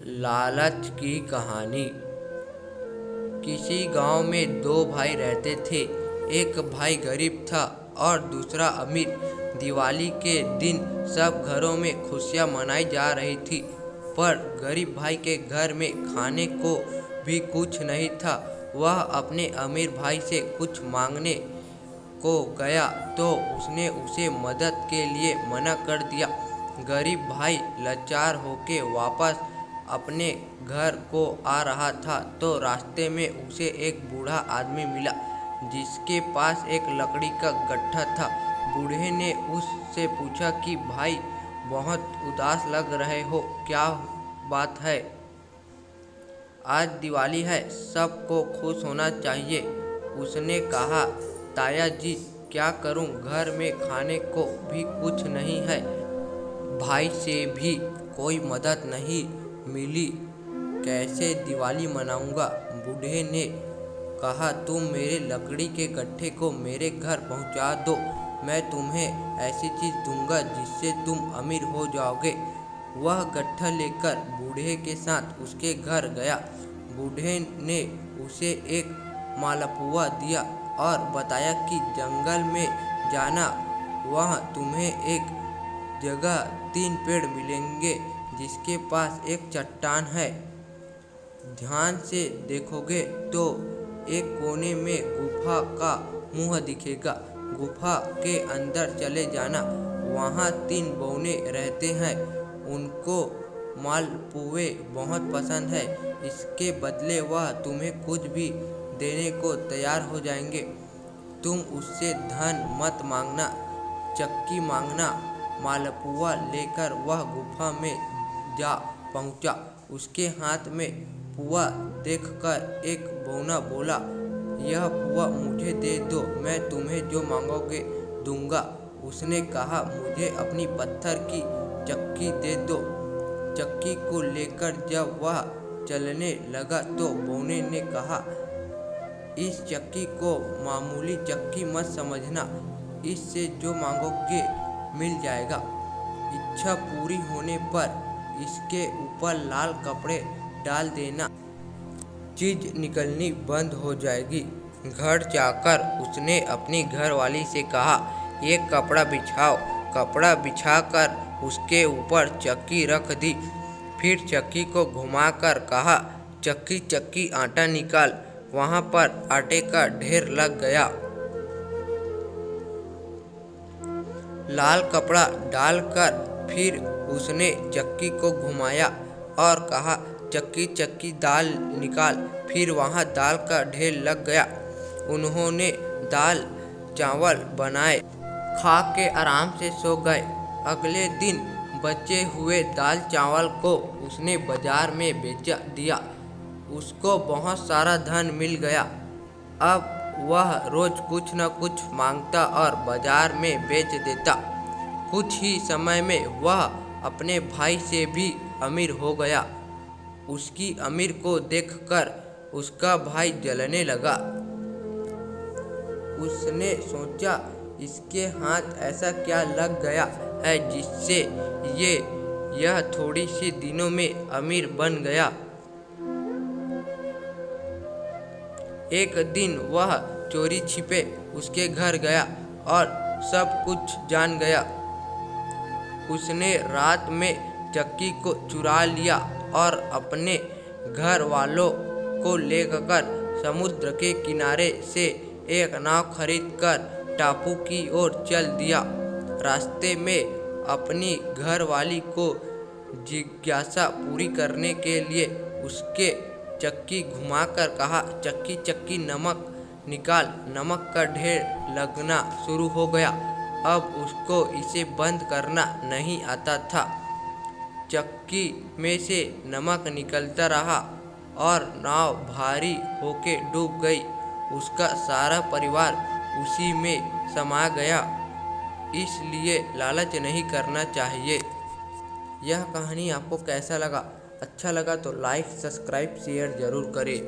लालच की कहानी। किसी गांव में दो भाई रहते थे। एक भाई गरीब था और दूसरा अमीर। दिवाली के दिन सब घरों में खुशियां मनाई जा रही थी, पर गरीब भाई के घर में खाने को भी कुछ नहीं था। वह अपने अमीर भाई से कुछ मांगने को गया तो उसने उसे मदद के लिए मना कर दिया। गरीब भाई लाचार होके वापस अपने घर को आ रहा था तो रास्ते में उसे एक बूढ़ा आदमी मिला जिसके पास एक लकड़ी का गट्ठा था। बूढ़े ने उससे पूछा कि भाई, बहुत उदास लग रहे हो, क्या बात है? आज दिवाली है, सबको खुश होना चाहिए। उसने कहा, ताया जी, क्या करूं, घर में खाने को भी कुछ नहीं है, भाई से भी कोई मदद नहीं मिली, कैसे दिवाली मनाऊंगा? बूढ़े ने कहा, तुम मेरे लकड़ी के गट्ठे को मेरे घर पहुंचा दो, मैं तुम्हें ऐसी चीज़ दूंगा जिससे तुम अमीर हो जाओगे। वह गट्ठा लेकर बूढ़े के साथ उसके घर गया। बूढ़े ने उसे एक मालपुआ दिया और बताया कि जंगल में जाना, वहाँ तुम्हें एक जगह 3 पेड़ मिलेंगे जिसके पास एक चट्टान है। ध्यान से देखोगे तो एक कोने में गुफा का मुंह दिखेगा। गुफा के अंदर चले जाना, वहाँ 3 बौने रहते हैं, उनको मालपुए बहुत पसंद है। इसके बदले वह तुम्हें कुछ भी देने को तैयार हो जाएंगे। तुम उससे धन मत मांगना, चक्की मांगना। मालपुआ लेकर वह गुफा में जा पहुंचा। उसके हाथ में पुआ देखकर एक बौना बोला, यह पुआ मुझे दे दो, मैं तुम्हें जो मांगोगे दूंगा। उसने कहा, मुझे अपनी पत्थर की चक्की दे दो। चक्की को लेकर जब वह चलने लगा तो बौने ने कहा, इस चक्की को मामूली चक्की मत समझना, इससे जो मांगोगे मिल जाएगा। इच्छा पूरी होने पर इसके ऊपर लाल कपड़े डाल देना, चीज निकलनी बंद हो जाएगी। घर जाकर उसने अपनी घरवाली से कहा, ये कपड़ा बिछाओ। कपड़ा बिछाकर उसके ऊपर चक्की रख दी। फिर चक्की को घुमाकर कहा, चक्की चक्की आटा निकाल। वहाँ पर आटे का ढेर लग गया। लाल कपड़ा डालकर फिर उसने चक्की को घुमाया और कहा, चक्की चक्की दाल निकाल। फिर वहाँ दाल का ढेर लग गया। उन्होंने दाल चावल बनाए, खा के आराम से सो गए। अगले दिन बचे हुए दाल चावल को उसने बाजार में बेच दिया। उसको बहुत सारा धन मिल गया। अब वह रोज कुछ न कुछ मांगता और बाजार में बेच देता। कुछ ही समय में वह अपने भाई से भी अमीर हो गया। उसकी अमीर को देखकर उसका भाई जलने लगा। उसने सोचा, इसके हाथ ऐसा क्या लग गया है जिससे यह थोड़ी सी दिनों में अमीर बन गया। एक दिन वह चोरी छिपे उसके घर गया और सब कुछ जान गया। उसने रात में चक्की को चुरा लिया और अपने घर वालों को लेकर समुद्र के किनारे से एक नाव खरीदकर टापू की ओर चल दिया। रास्ते में अपनी घरवाली को जिज्ञासा पूरी करने के लिए उसके चक्की घुमाकर कहा, चक्की चक्की नमक निकाल। नमक का ढेर लगना शुरू हो गया। अब उसको इसे बंद करना नहीं आता था। चक्की में से नमक निकलता रहा और नाव भारी होके डूब गई। उसका सारा परिवार उसी में समा गया। इसलिए लालच नहीं करना चाहिए। यह कहानी आपको कैसा लगा? अच्छा लगा तो लाइक, सब्सक्राइब, शेयर जरूर करें।